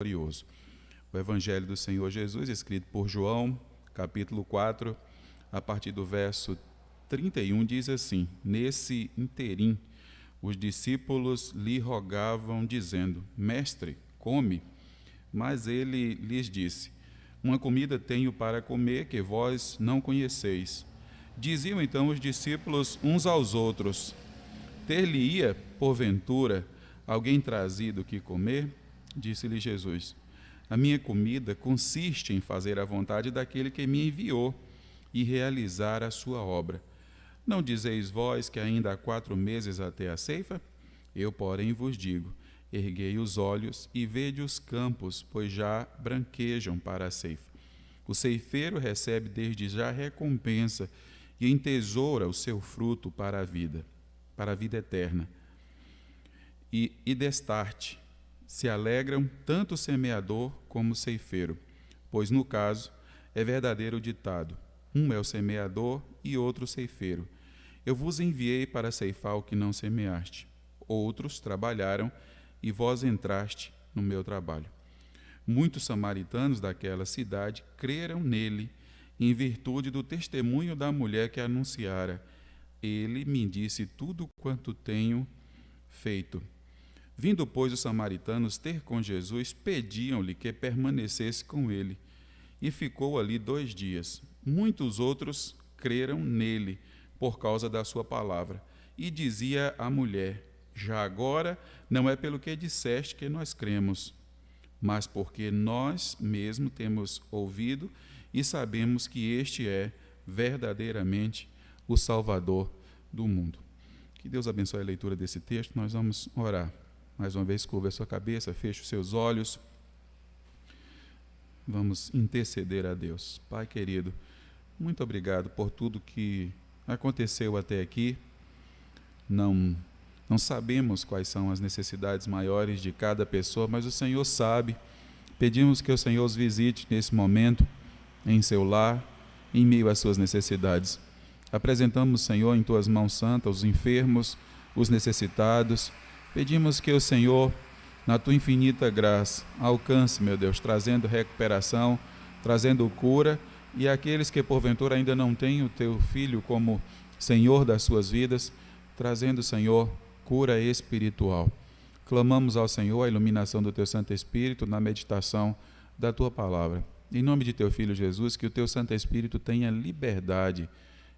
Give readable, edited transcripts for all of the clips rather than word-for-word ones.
glorioso. O Evangelho do Senhor Jesus, escrito por João, capítulo 4, a partir do verso 31, diz assim: Nesse interim, os discípulos lhe rogavam, dizendo: Mestre, come. Mas ele lhes disse: Uma comida tenho para comer que vós não conheceis. Diziam então os discípulos uns aos outros: Ter-lhe-ia, porventura, alguém trazido que comer? Disse-lhe Jesus: A minha comida consiste em fazer a vontade daquele que me enviou e realizar a sua obra. Não dizeis vós que ainda há 4 meses até a ceifa? Eu, porém, vos digo: erguei os olhos e vede os campos, pois já branquejam para a ceifa. O ceifeiro recebe desde já recompensa e entesoura o seu fruto para a vida eterna. E destarte se alegram tanto o semeador como o ceifeiro, pois no caso é verdadeiro o ditado: um é o semeador e outro o ceifeiro. Eu vos enviei para ceifar o que não semeaste. Outros trabalharam e vós entraste no meu trabalho. Muitos samaritanos daquela cidade creram nele em virtude do testemunho da mulher que anunciara: Ele me disse tudo quanto tenho feito. Vindo, pois, os samaritanos ter com Jesus, pediam-lhe que permanecesse com ele. E ficou ali 2 dias. Muitos outros creram nele por causa da sua palavra. E dizia a mulher: Já agora não é pelo que disseste que nós cremos, mas porque nós mesmos temos ouvido e sabemos que este é verdadeiramente o Salvador do mundo. Que Deus abençoe a leitura desse texto. Nós vamos orar. Mais uma vez, curva a sua cabeça, feche os seus olhos. Vamos interceder a Deus. Pai querido, muito obrigado por tudo que aconteceu até aqui. Não sabemos quais são as necessidades maiores de cada pessoa, mas o Senhor sabe. Pedimos que o Senhor os visite nesse momento, em seu lar, em meio às suas necessidades. Apresentamos, Senhor, em tuas mãos santas os enfermos, os necessitados. Pedimos que o Senhor, na tua infinita graça, alcance, meu Deus, trazendo recuperação, trazendo cura, e aqueles que porventura ainda não têm o teu Filho como Senhor das suas vidas, trazendo, Senhor, cura espiritual. Clamamos ao Senhor a iluminação do teu Santo Espírito na meditação da tua palavra. Em nome de teu Filho Jesus, que o teu Santo Espírito tenha liberdade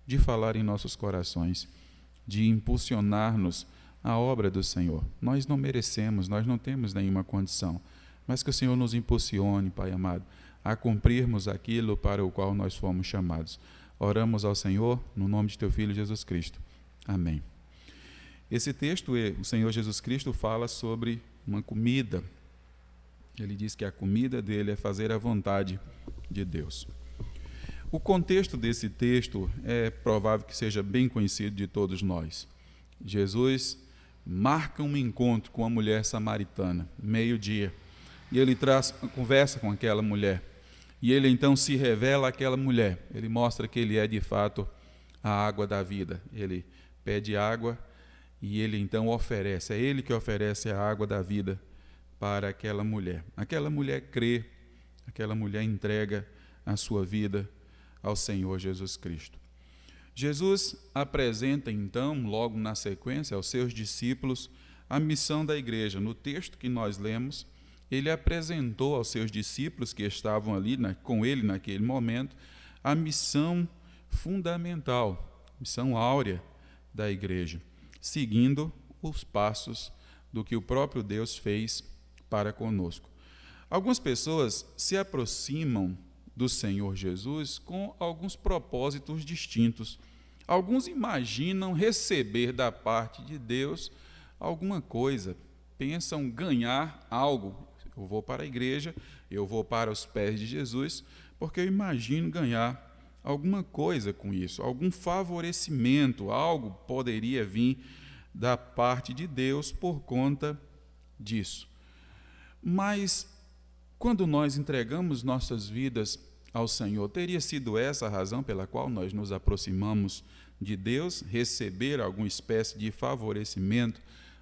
de falar em nossos corações, de impulsionar-nos a obra do Senhor. Nós não merecemos, nós não temos nenhuma condição, mas que o Senhor nos impulsione, Pai amado, a cumprirmos aquilo para o qual nós fomos chamados. Oramos ao Senhor no nome de teu Filho Jesus Cristo. Amém. Esse texto, o Senhor Jesus Cristo fala sobre uma comida. Ele diz que a comida dele é fazer a vontade de Deus. O contexto desse texto é provável que seja bem conhecido de todos nós. Jesus marca um encontro com a mulher samaritana, meio-dia, e ele conversa com aquela mulher, e ele então se revela àquela mulher. Ele mostra que ele é de fato a água da vida. Ele pede água e ele então oferece, é ele que oferece a água da vida para aquela mulher. Aquela mulher crê, aquela mulher entrega a sua vida ao Senhor Jesus Cristo. Jesus apresenta então, logo na sequência, aos seus discípulos a missão da igreja. No texto que nós lemos, ele apresentou aos seus discípulos que estavam ali com ele naquele momento a missão fundamental, missão áurea da igreja, seguindo os passos do que o próprio Deus fez para conosco. Algumas pessoas se aproximam do Senhor Jesus com alguns propósitos distintos. Alguns imaginam receber da parte de Deus alguma coisa, pensam ganhar algo. Eu vou para a igreja, eu vou para os pés de Jesus, porque eu imagino ganhar alguma coisa com isso, algum favorecimento, algo poderia vir da parte de Deus por conta disso. Mas quando nós entregamos nossas vidas ao Senhor, teria sido essa a razão pela qual nós nos aproximamos de Deus, receber alguma espécie de favorecimento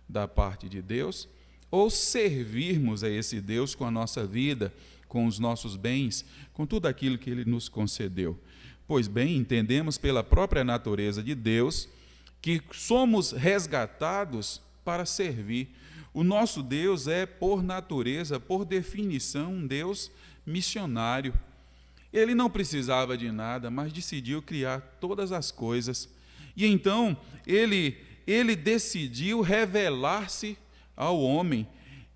da parte de Deus? ou servirmos a esse Deus com a nossa vida, com os nossos bens, com tudo aquilo que Ele nos concedeu. Pois bem, entendemos pela própria natureza de Deus que somos resgatados para servir. O nosso Deus é, por natureza, por definição, um Deus missionário. Ele não precisava de nada, mas decidiu criar todas as coisas. E então, ele decidiu revelar-se ao homem.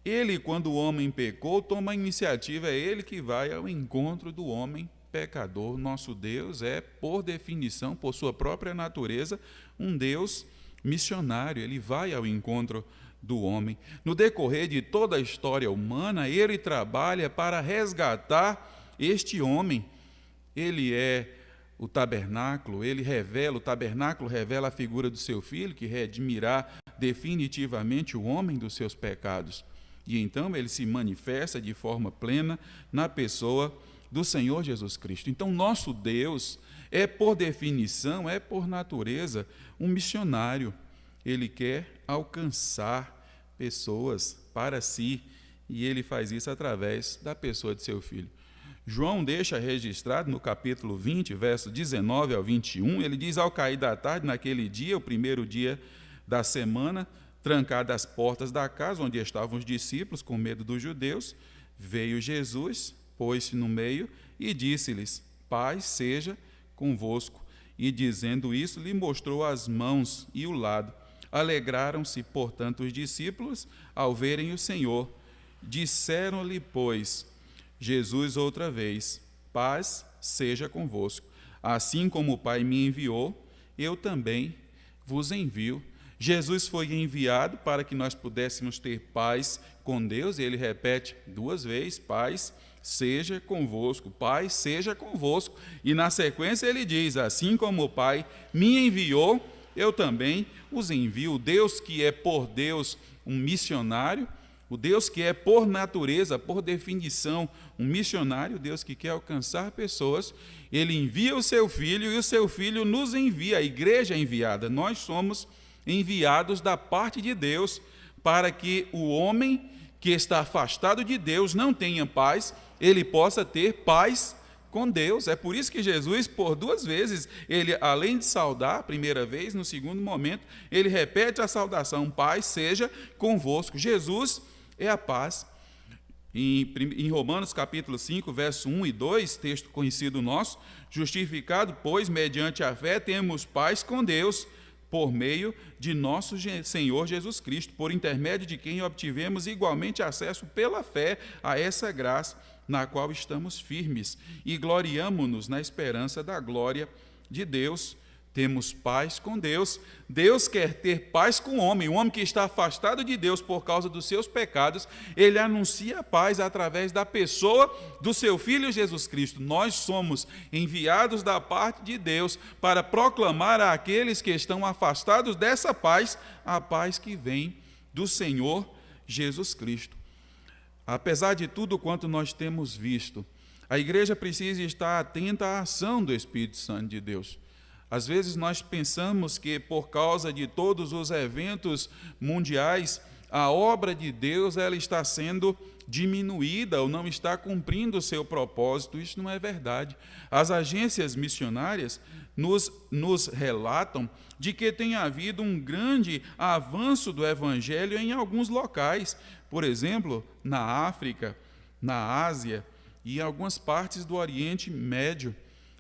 Ele, quando o homem pecou, toma a iniciativa, é ele que vai ao encontro do homem pecador. Nosso Deus é, por definição, por sua própria natureza, um Deus missionário. Ele vai ao encontro do homem. No decorrer de toda a história humana, ele trabalha para resgatar este homem. Ele é o tabernáculo, o tabernáculo revela a figura do seu filho, que redimirá definitivamente o homem dos seus pecados. E então ele se manifesta de forma plena na pessoa do Senhor Jesus Cristo. Então, nosso Deus é, por definição, é por natureza, um missionário. Ele quer alcançar pessoas para si, e ele faz isso através da pessoa de seu filho. João deixa registrado no capítulo 20, verso 19 ao 21, ele diz: ao cair da tarde, naquele dia, o primeiro dia da semana, trancadas as portas da casa onde estavam os discípulos, com medo dos judeus, veio Jesus, pôs-se no meio e disse-lhes: paz seja convosco. E dizendo isso, lhe mostrou as mãos e o lado. Alegraram-se, portanto, os discípulos ao verem o Senhor. Disseram-lhe, pois, Jesus outra vez: paz seja convosco. Assim como o Pai me enviou, eu também vos envio. Jesus foi enviado para que nós pudéssemos ter paz com Deus, e ele repete 2 vezes: paz seja convosco, paz seja convosco. E na sequência ele diz: assim como o Pai me enviou, eu também os envio. O Deus que é por Deus um missionário, o Deus que é por natureza, por definição, um missionário, o Deus que quer alcançar pessoas, ele envia o seu Filho e o seu Filho nos envia, a igreja é enviada. Nós somos enviados da parte de Deus para que o homem que está afastado de Deus não tenha paz, ele possa ter paz com Deus. É por isso que Jesus, por 2 vezes, ele, além de saudar a primeira vez, no segundo momento, ele repete a saudação: paz seja convosco. Jesus é a paz. Em Romanos capítulo 5, verso 1 e 2, texto conhecido nosso: justificado, pois, mediante a fé, temos paz com Deus, por meio de nosso Senhor Jesus Cristo, por intermédio de quem obtivemos igualmente acesso pela fé a essa graça, na qual estamos firmes, e gloriamo-nos na esperança da glória de Deus. Temos paz com Deus. Deus quer ter paz com o homem que está afastado de Deus por causa dos seus pecados. Ele anuncia a paz através da pessoa do seu Filho Jesus Cristo. Nós somos enviados da parte de Deus para proclamar àqueles que estão afastados dessa paz, a paz que vem do Senhor Jesus Cristo. Apesar de tudo quanto nós temos visto, a igreja precisa estar atenta à ação do Espírito Santo de Deus. Às vezes nós pensamos que, por causa de todos os eventos mundiais, a obra de Deus ela está sendo diminuída ou não está cumprindo o seu propósito. Isso não é verdade. As agências missionárias nos relatam de que tem havido um grande avanço do Evangelho em alguns locais. Por exemplo, na África, na Ásia e em algumas partes do Oriente Médio.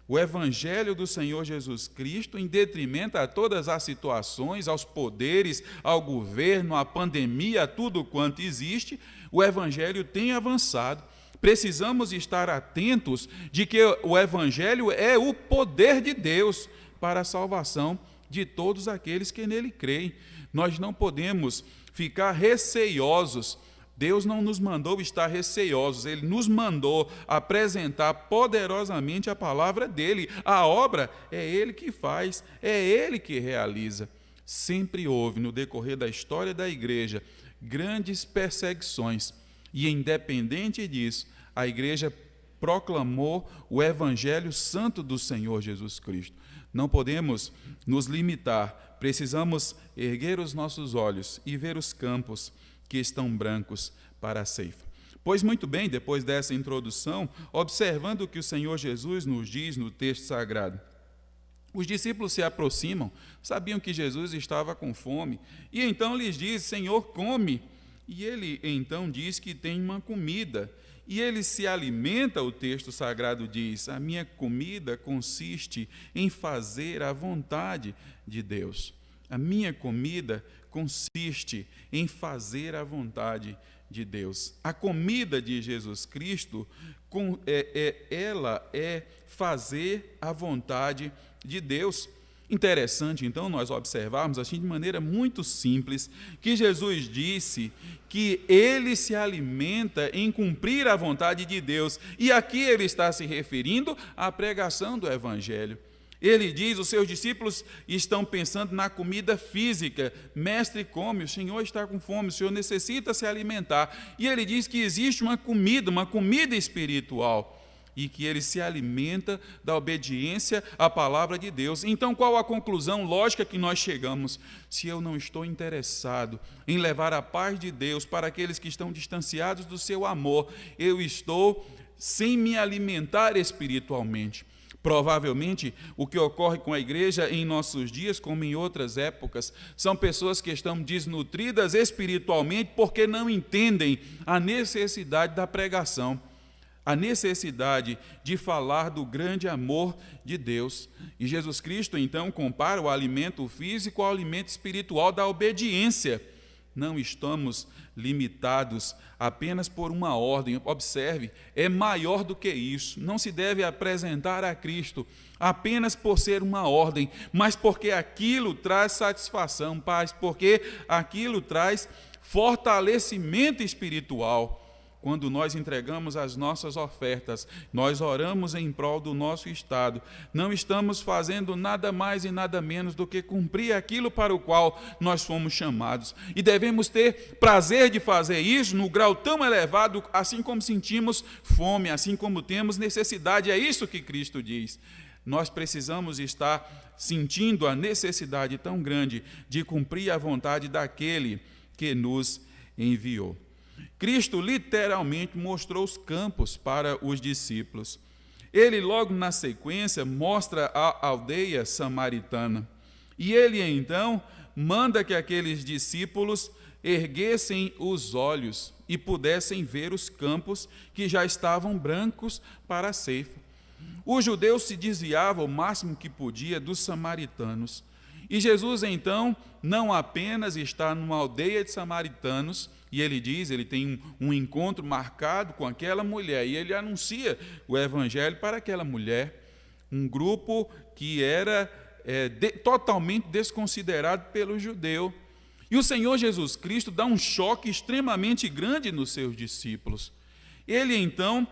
O Evangelho do Senhor Jesus Cristo, em detrimento a todas as situações, aos poderes, ao governo, à pandemia, a tudo quanto existe, o Evangelho tem avançado. Precisamos estar atentos de que o Evangelho é o poder de Deus para a salvação de todos aqueles que nele creem. Nós não podemos ficar receiosos. Deus não nos mandou estar receosos, Ele nos mandou apresentar poderosamente a palavra dEle. A obra é Ele que faz, é Ele que realiza. Sempre houve, no decorrer da história da igreja, grandes perseguições, e independente disso, a igreja proclamou o Evangelho Santo do Senhor Jesus Cristo. Não podemos nos limitar, precisamos erguer os nossos olhos e ver os campos que estão brancos para a ceifa. Pois muito bem, depois dessa introdução, observando o que o Senhor Jesus nos diz no texto sagrado, os discípulos se aproximam, sabiam que Jesus estava com fome, e então lhes diz: Senhor, come. E ele então diz que tem uma comida, e ele se alimenta, o texto sagrado diz: a minha comida consiste em fazer a vontade de Deus. A minha comida consiste em fazer a vontade de Deus. A comida de Jesus Cristo, ela é fazer a vontade de Deus. Interessante, então, nós observarmos assim de maneira muito simples que Jesus disse que ele se alimenta em cumprir a vontade de Deus. E aqui ele está se referindo à pregação do Evangelho. Ele diz: os seus discípulos estão pensando na comida física. Mestre, come, o Senhor está com fome, o Senhor necessita se alimentar. E ele diz que existe uma comida espiritual, e que ele se alimenta da obediência à palavra de Deus. Então, qual a conclusão lógica que nós chegamos? Se eu não estou interessado em levar a paz de Deus para aqueles que estão distanciados do seu amor, eu estou sem me alimentar espiritualmente. Provavelmente, o que ocorre com a igreja em nossos dias, como em outras épocas, são pessoas que estão desnutridas espiritualmente porque não entendem a necessidade da pregação, a necessidade de falar do grande amor de Deus. E Jesus Cristo, então, compara o alimento físico ao alimento espiritual da obediência. Não estamos limitados apenas por uma ordem. Observe, é maior do que isso. Não se deve apresentar a Cristo apenas por ser uma ordem, mas porque aquilo traz satisfação, paz, porque aquilo traz fortalecimento espiritual. Quando nós entregamos as nossas ofertas, nós oramos em prol do nosso Estado, não estamos fazendo nada mais e nada menos do que cumprir aquilo para o qual nós fomos chamados. E devemos ter prazer de fazer isso no grau tão elevado, assim como sentimos fome, assim como temos necessidade. É isso que Cristo diz. Nós precisamos estar sentindo a necessidade tão grande de cumprir a vontade daquele que nos enviou. Cristo literalmente mostrou os campos para os discípulos. Ele, logo na sequência, mostra a aldeia samaritana. E ele, então, manda que aqueles discípulos erguessem os olhos e pudessem ver os campos que já estavam brancos para a ceifa. Os judeus se desviavam o máximo que podia dos samaritanos. E Jesus, então, não apenas está numa aldeia de samaritanos, e ele diz, ele tem um encontro marcado com aquela mulher, e ele anuncia o evangelho para aquela mulher, um grupo que era totalmente desconsiderado pelo judeu. E o Senhor Jesus Cristo dá um choque extremamente grande nos seus discípulos. Ele, então,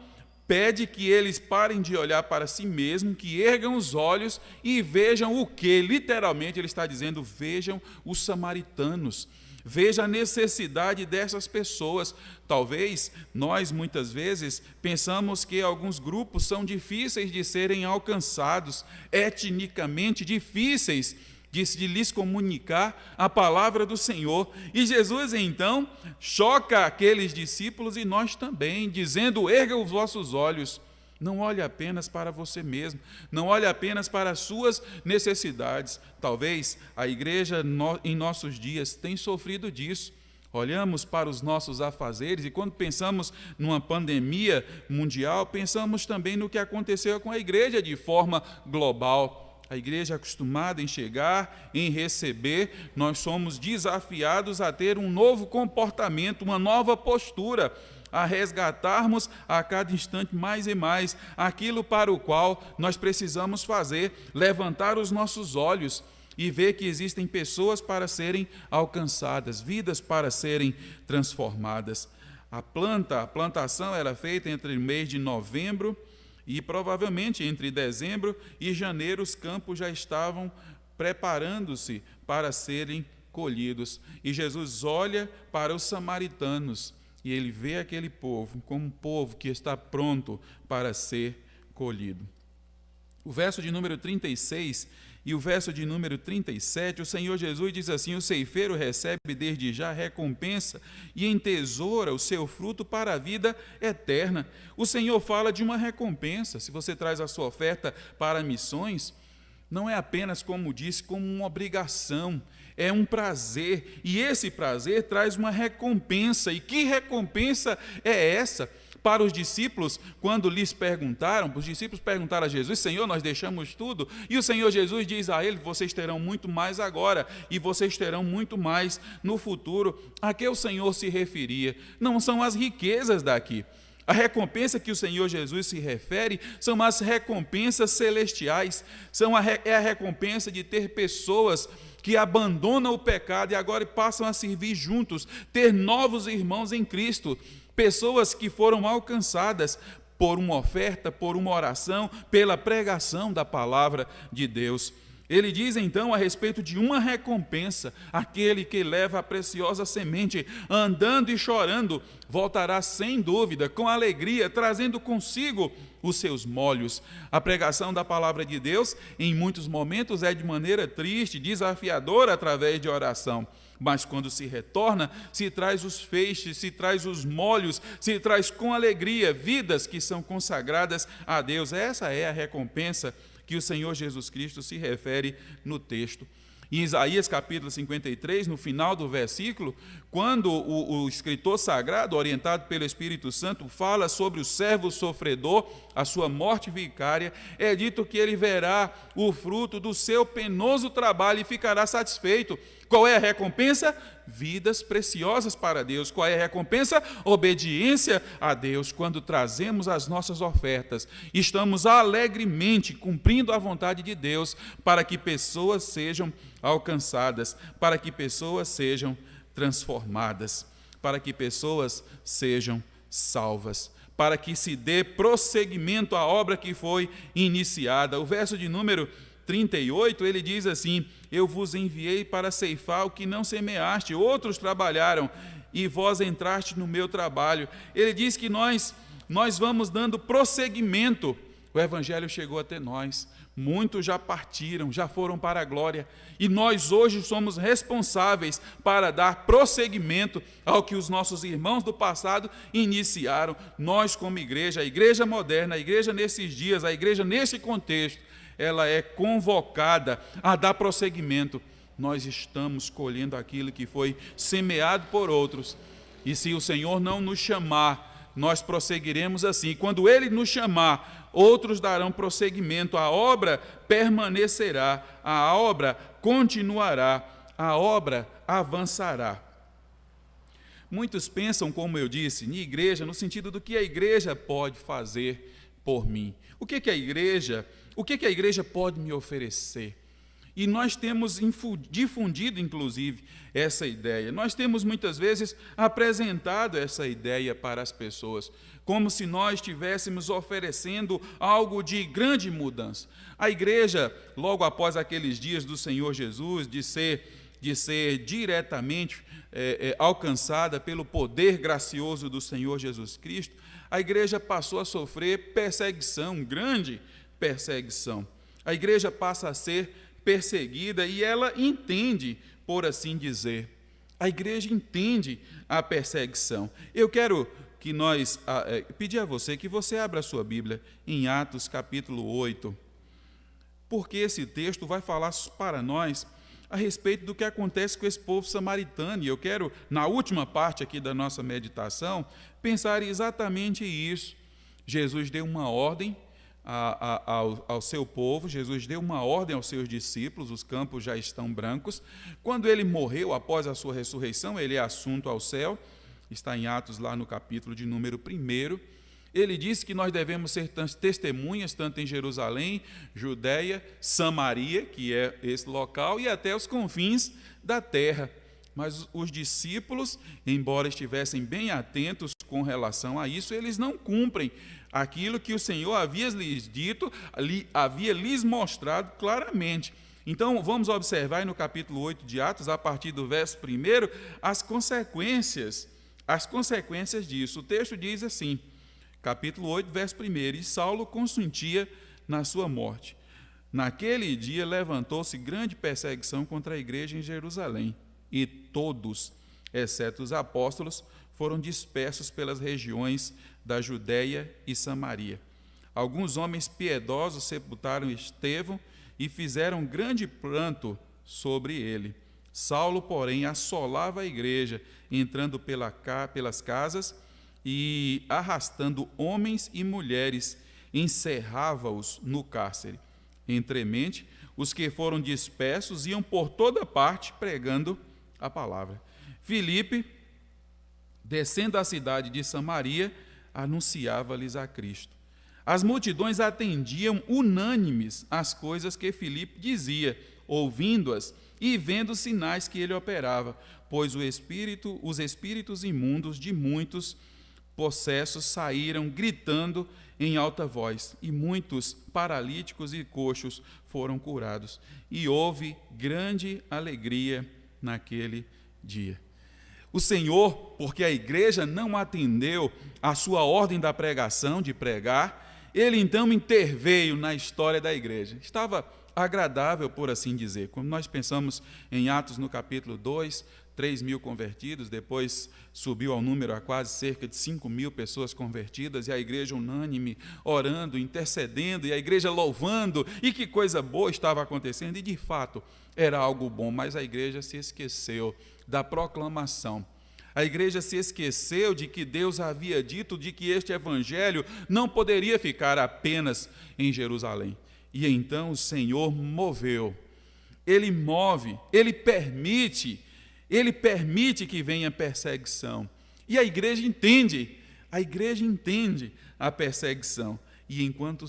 pede que eles parem de olhar para si mesmos, que ergam os olhos e vejam o que? Literalmente ele está dizendo: vejam os samaritanos, veja a necessidade dessas pessoas. Talvez nós muitas vezes pensamos que alguns grupos são difíceis de serem alcançados, etnicamente difíceis de lhes comunicar a palavra do Senhor. E Jesus, então, choca aqueles discípulos e nós também, dizendo: erga os vossos olhos, não olhe apenas para você mesmo, não olhe apenas para as suas necessidades. Talvez a igreja em nossos dias tenha sofrido disso. Olhamos para os nossos afazeres e quando pensamos numa pandemia mundial, pensamos também no que aconteceu com a igreja de forma global. A igreja acostumada em chegar, em receber, nós somos desafiados a ter um novo comportamento, uma nova postura, a resgatarmos a cada instante mais e mais aquilo para o qual nós precisamos fazer, levantar os nossos olhos e ver que existem pessoas para serem alcançadas, vidas para serem transformadas. A plantação era feita entre o mês de novembro e provavelmente entre dezembro e janeiro os campos já estavam preparando-se para serem colhidos. E Jesus olha para os samaritanos e ele vê aquele povo como um povo que está pronto para ser colhido. O verso de número 36 E o verso de número 37, o Senhor Jesus diz assim: o ceifeiro recebe desde já recompensa e entesoura o seu fruto para a vida eterna. O Senhor fala de uma recompensa. Se você traz a sua oferta para missões, não é apenas, como disse, como uma obrigação, é um prazer. E esse prazer traz uma recompensa. E que recompensa é essa? Para os discípulos, quando lhes perguntaram, os discípulos perguntaram a Jesus: Senhor, nós deixamos tudo? E o Senhor Jesus diz a eles: vocês terão muito mais agora, e vocês terão muito mais no futuro. A que o Senhor se referia? Não são as riquezas daqui. A recompensa que o Senhor Jesus se refere são as recompensas celestiais, é a recompensa de ter pessoas que abandonam o pecado e agora passam a servir juntos, ter novos irmãos em Cristo, pessoas que foram alcançadas por uma oferta, por uma oração, pela pregação da palavra de Deus. Ele diz então a respeito de uma recompensa: aquele que leva a preciosa semente, andando e chorando, voltará sem dúvida, com alegria, trazendo consigo os seus molhos. A pregação da palavra de Deus, em muitos momentos, é de maneira triste, desafiadora, através de oração. Mas quando se retorna, se traz os feixes, se traz os molhos, se traz com alegria vidas que são consagradas a Deus. Essa é a recompensa que o Senhor Jesus Cristo se refere no texto. Em Isaías capítulo 53, no final do versículo, quando o escritor sagrado, orientado pelo Espírito Santo, fala sobre o servo sofredor, a sua morte vicária, é dito que ele verá o fruto do seu penoso trabalho e ficará satisfeito. Qual é a recompensa? Vidas preciosas para Deus. Qual é a recompensa? Obediência a Deus. Quando trazemos as nossas ofertas, estamos alegremente cumprindo a vontade de Deus para que pessoas sejam alcançadas, para que pessoas sejam transformadas, para que pessoas sejam salvas, para que se dê prosseguimento à obra que foi iniciada. O verso de número 38, ele diz assim: eu vos enviei para ceifar o que não semeaste, outros trabalharam, e vós entraste no meu trabalho. Ele diz que nós vamos dando prosseguimento. O evangelho chegou até nós, muitos já partiram, já foram para a glória, e nós hoje somos responsáveis para dar prosseguimento ao que os nossos irmãos do passado iniciaram. Nós, como igreja, a igreja moderna, a igreja nesses dias, a igreja nesse contexto, ela é convocada a dar prosseguimento. Nós estamos colhendo aquilo que foi semeado por outros, e se o Senhor não nos chamar, nós prosseguiremos assim. Quando Ele nos chamar, outros darão prosseguimento, a obra permanecerá, a obra continuará, a obra avançará. Muitos pensam, como eu disse, em igreja, no sentido do que a igreja pode fazer por mim. O que a igreja pode me oferecer? E nós temos difundido, inclusive, essa ideia. Nós temos, muitas vezes, apresentado essa ideia para as pessoas, como se nós estivéssemos oferecendo algo de grande mudança. A igreja, logo após aqueles dias do Senhor Jesus, de ser diretamente alcançada pelo poder gracioso do Senhor Jesus Cristo, a igreja passou a sofrer perseguição, grande perseguição. A igreja passa a ser perseguida e ela entende, por assim dizer. A igreja entende a perseguição. Eu quero que nós pedir a você que você abra a sua Bíblia em Atos capítulo 8, porque esse texto vai falar para nós a respeito do que acontece com esse povo samaritano. E eu quero, na última parte aqui da nossa meditação, pensar exatamente isso. Jesus deu uma ordem ao seu povo, Jesus deu uma ordem aos seus discípulos, os campos já estão brancos. Quando ele morreu, após a sua ressurreição, ele é assunto ao céu, está em Atos lá no capítulo de número 1, ele disse que nós devemos ser testemunhas, tanto em Jerusalém, Judeia, Samaria, que é esse local, e até os confins da terra. Mas os discípulos, embora estivessem bem atentos com relação a isso, eles não cumprem aquilo que o Senhor havia lhes dito, havia lhes mostrado claramente. Então, vamos observar no capítulo 8 de Atos, a partir do verso 1, as consequências disso. O texto diz assim, capítulo 8, verso 1, e Saulo consentia na sua morte. Naquele dia levantou-se grande perseguição contra a igreja em Jerusalém, e todos, exceto os apóstolos, foram dispersos pelas regiões da Judéia e Samaria. Alguns homens piedosos sepultaram Estevão e fizeram grande pranto sobre ele. Saulo, porém, assolava a igreja, entrando pelas casas e, arrastando homens e mulheres, encerrava-os no cárcere. Entremente, os que foram dispersos iam por toda parte pregando a palavra. Filipe, descendo à cidade de Samaria, anunciava-lhes a Cristo. As multidões atendiam unânimes às coisas que Filipe dizia, ouvindo-as e vendo os sinais que ele operava, pois os espíritos imundos de muitos possessos saíram gritando em alta voz, e muitos paralíticos e coxos foram curados, e houve grande alegria naquele dia. O Senhor, porque a igreja não atendeu à sua ordem da pregação, de pregar, ele então interveio na história da igreja. Estava agradável, por assim dizer. Quando nós pensamos em Atos no capítulo 2, 3.000 convertidos, depois subiu ao número a quase cerca de 5.000 pessoas convertidas, e a igreja unânime, orando, intercedendo, e a igreja louvando, e que coisa boa estava acontecendo, e de fato era algo bom, mas a igreja se esqueceu da proclamação. A igreja se esqueceu de que Deus havia dito de que este evangelho não poderia ficar apenas em Jerusalém. E então o Senhor moveu, Ele move, Ele permite que venha perseguição. E a igreja entende a perseguição. E enquanto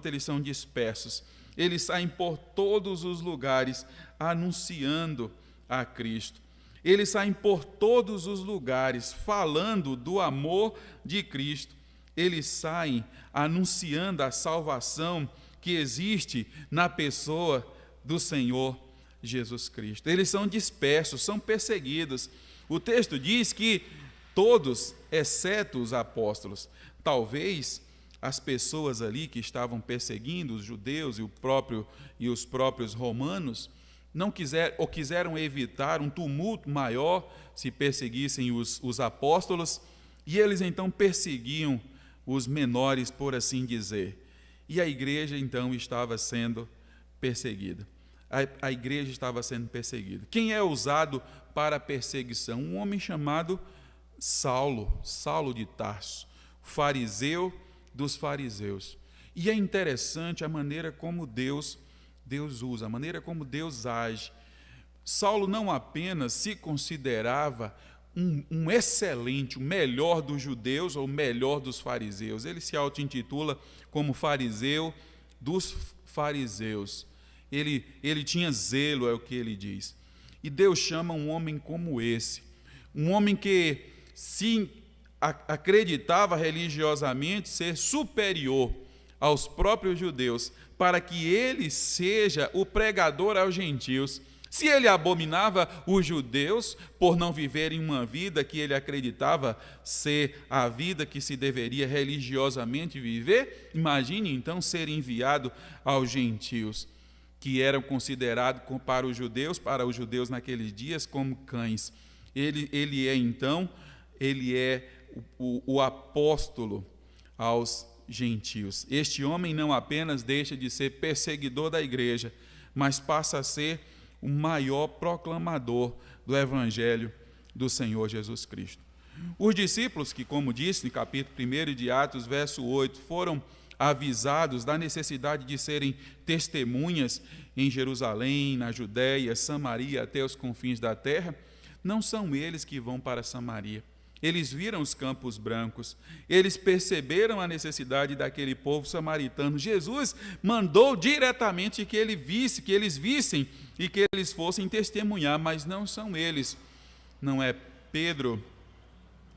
eles são dispersos, eles saem por todos os lugares anunciando a Cristo. Eles saem por todos os lugares falando do amor de Cristo. Eles saem anunciando a salvação que existe na pessoa do Senhor Jesus Cristo. Eles são dispersos, são perseguidos. O texto diz que todos, exceto os apóstolos. Talvez as pessoas ali que estavam perseguindo os judeus e os próprios romanos não quiseram evitar um tumulto maior se perseguissem os apóstolos, e eles então perseguiam os menores, por assim dizer. E a igreja então estava sendo perseguida. A igreja estava sendo perseguida. Quem é usado para a perseguição? Um homem chamado Saulo de Tarso, fariseu dos fariseus. E é interessante a maneira como Deus usa, a maneira como Deus age. Saulo não apenas se considerava um excelente, o melhor dos judeus ou o melhor dos fariseus. Ele se auto-intitula como fariseu dos fariseus. Ele tinha zelo, é o que ele diz. E Deus chama um homem como esse, um homem que se acreditava religiosamente ser superior aos próprios judeus, para que ele seja o pregador aos gentios. Se ele abominava os judeus por não viverem uma vida que ele acreditava ser a vida que se deveria religiosamente viver, imagine então ser enviado aos gentios, que eram considerados para os judeus naqueles dias como cães. Ele é o apóstolo aos gentios. Este homem não apenas deixa de ser perseguidor da igreja, mas passa a ser o maior proclamador do evangelho do Senhor Jesus Cristo. Os discípulos que, como disse no capítulo 1 de Atos, verso 8, foram avisados da necessidade de serem testemunhas em Jerusalém, na Judéia, Samaria, até os confins da terra. Não são eles que vão para Samaria. Eles viram os campos brancos, eles perceberam a necessidade daquele povo samaritano. Jesus mandou diretamente que eles vissem e que eles fossem testemunhar, mas não são eles. Não é Pedro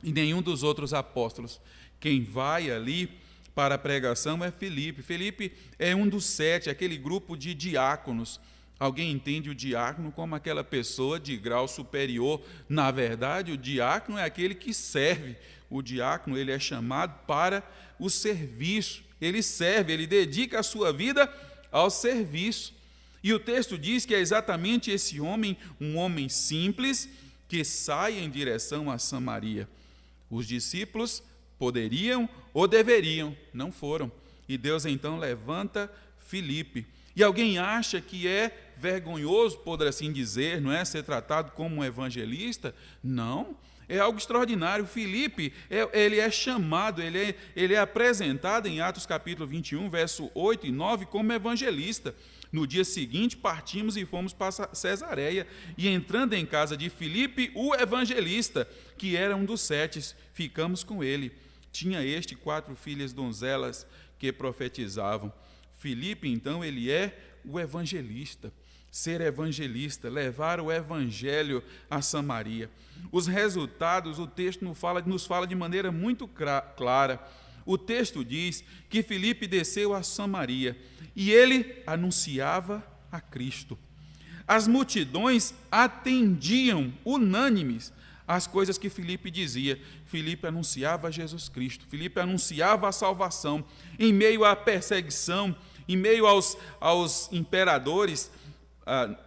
e nenhum dos outros apóstolos. Quem vai ali para a pregação é Filipe. Filipe é um dos 7, aquele grupo de diáconos. Alguém entende o diácono como aquela pessoa de grau superior? Na verdade, o diácono é aquele que serve. O diácono, ele é chamado para o serviço. Ele serve, ele dedica a sua vida ao serviço. E o texto diz que é exatamente esse homem, um homem simples, que sai em direção a Samaria. Os discípulos poderiam ou deveriam, não foram. E Deus então levanta Filipe. E alguém acha que é vergonhoso, por assim dizer, não é, ser tratado como um evangelista? Não, é algo extraordinário. Filipe, ele é chamado, ele é apresentado em Atos capítulo 21, verso 8 e 9, como evangelista. No dia seguinte, partimos e fomos para Cesareia, e entrando em casa de Filipe, o evangelista, que era um dos 7, ficamos com ele. Tinha este 4 filhas donzelas que profetizavam. Filipe, então, ele é o evangelista. Ser evangelista, levar o evangelho a Samaria. Os resultados, o texto nos fala de maneira muito clara. O texto diz que Filipe desceu a Samaria e ele anunciava a Cristo. As multidões atendiam, unânimes, as coisas que Filipe dizia. Filipe anunciava Jesus Cristo, Filipe anunciava a salvação. Em meio à perseguição, em meio aos imperadores,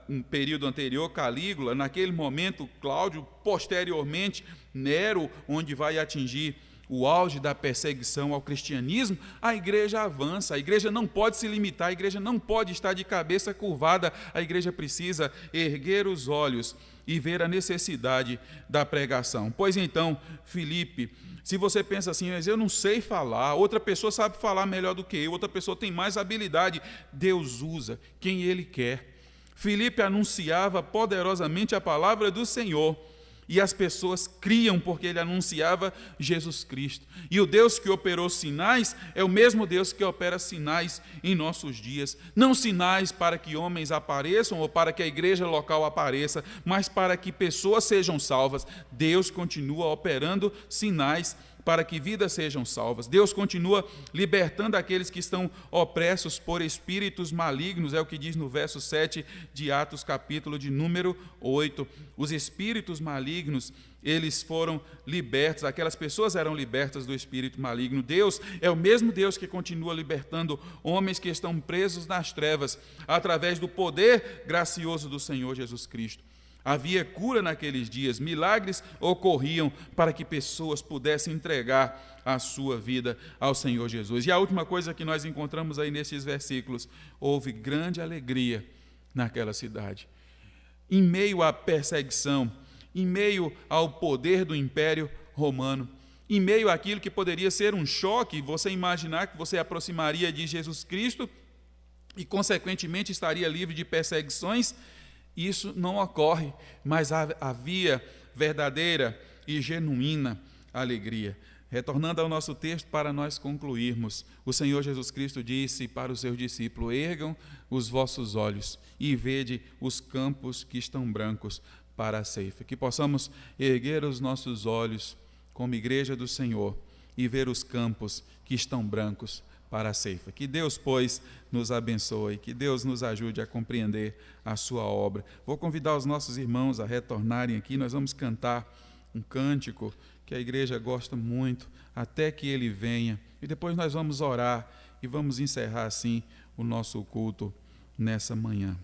no período anterior, Calígula, naquele momento, Cláudio, posteriormente, Nero, onde vai atingir o auge da perseguição ao cristianismo, a igreja avança. A igreja não pode se limitar, a igreja não pode estar de cabeça curvada, a igreja precisa erguer os olhos e ver a necessidade da pregação. Pois então, Filipe, se você pensa assim, mas eu não sei falar, outra pessoa sabe falar melhor do que eu, outra pessoa tem mais habilidade, Deus usa quem Ele quer. Filipe anunciava poderosamente a palavra do Senhor, e as pessoas criam porque ele anunciava Jesus Cristo. E o Deus que operou sinais é o mesmo Deus que opera sinais em nossos dias. Não sinais para que homens apareçam ou para que a igreja local apareça, mas para que pessoas sejam salvas. Deus continua operando sinais para que vidas sejam salvas. Deus continua libertando aqueles que estão opressos por espíritos malignos, é o que diz no verso 7 de Atos, capítulo de número 8. Os espíritos malignos, eles foram libertos, aquelas pessoas eram libertas do espírito maligno. Deus é o mesmo Deus que continua libertando homens que estão presos nas trevas, através do poder gracioso do Senhor Jesus Cristo. Havia cura naqueles dias, milagres ocorriam para que pessoas pudessem entregar a sua vida ao Senhor Jesus. E a última coisa que nós encontramos aí nesses versículos, houve grande alegria naquela cidade. Em meio à perseguição, em meio ao poder do Império Romano, em meio àquilo que poderia ser um choque, você imaginar que você aproximaria de Jesus Cristo e, consequentemente, estaria livre de perseguições. Isso não ocorre, mas havia verdadeira e genuína alegria. Retornando ao nosso texto para nós concluirmos, o Senhor Jesus Cristo disse para os seus discípulos: ergam os vossos olhos e vede os campos que estão brancos para a ceifa. Que possamos erguer os nossos olhos como igreja do Senhor e ver os campos que estão brancos para a ceifa. Que Deus, pois, nos abençoe, que Deus nos ajude a compreender a sua obra. Vou convidar os nossos irmãos a retornarem aqui, nós vamos cantar um cântico que a igreja gosta muito, até que ele venha, e depois nós vamos orar e vamos encerrar assim o nosso culto nessa manhã.